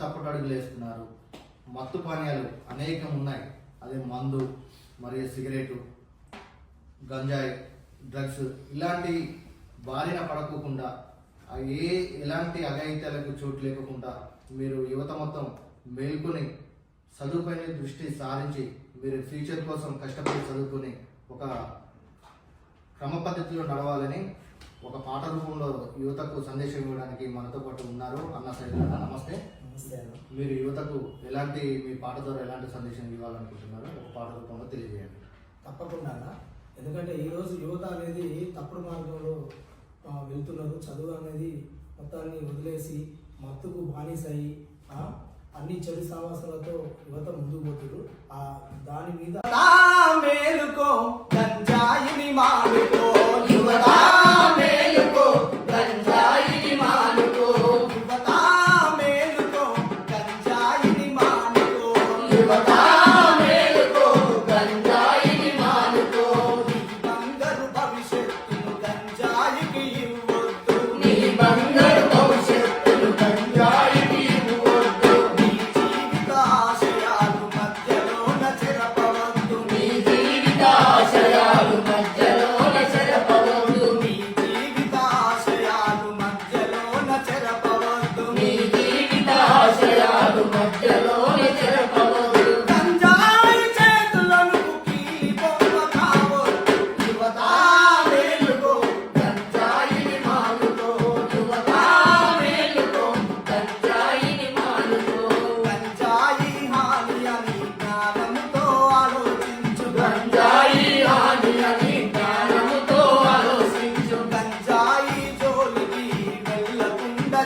తప్పుటడుగులు వేస్తున్నారు. మత్తు పానీయాలు అనేకం ఉన్నాయి. అదే మందు మరియు సిగరెట్, గంజాయి, డ్రగ్స్ ఇలాంటి బారిన పడకోకుండా ఎలాంటి అఘాయిత్యాలకు చోటు లేకుండా మీరు యువత మొత్తం మేల్కొని చదువుపైన దృష్టి సారించి మీరు ఫ్యూచర్ కోసం కష్టపడి చదువుకొని ఒక క్రమ పద్ధతిలో నడవాలని ఒక పాట రూపంలో యువతకు సందేశం ఇవ్వడానికి మనతో పాటు ఉన్నారు. అన్న సైదులన్న, నమస్తే. మీరు యువతకు ఎలాంటి మీ పాట ద్వారా ఎలాంటి సందేశం ఇవ్వాలనుకుంటున్నారో ఒక పాట రూపంలో తెలియజేయండి. తప్పకుండా, ఎందుకంటే ఈరోజు యువత అనేది తప్పుడు మార్గంలో వెళ్తున్నారు. చదువు అనేది మొత్తాన్ని వదిలేసి మత్తుకు బానిసయి అన్ని చెడు సావాసాలతో యువత ముందుకు పోతున్నారు. దాని మీద మేలుకో గంజాయిని మానుకో యువత, మేలుకో గంజాయిని మానుకో యువత, మేలుకో గంజాయిని మానుకో యువత, మేలుకో గంజాయిని మానుకో. బంగారు భవిష్యత్తును గంజాయికి ఇవ్వొద్దు, నీ బంగారు భవిష్యత్తును గంజాయికి ఇవ్వొద్దు. నీ జీవిత ఆశయాలు మధ్యలోన చెరపవద్దు, నీ జీవిత ఆశయాలు మధ్యలోన చెరపవద్దు, నీ జీవిత ఆశయాలు మధ్యలోన చెరపవద్దు, నీ జీవిత ఆశయాలు మధ్యలోన చెరపవద్దు. గంజాయి చేతులను కీలి బొమ్మ కావద్దు యువత, మేలుకో గంజాయిని మానుకో యువత, మేలుకో గంజాయిని మానుకో. గంజాయి హాని అని జ్ఞానముతో ఆలోచించు, గంజాయి హాని అని జ్ఞానముతో ఆలోచించు. గంజాయి జోలికి వెళ్ళకుండా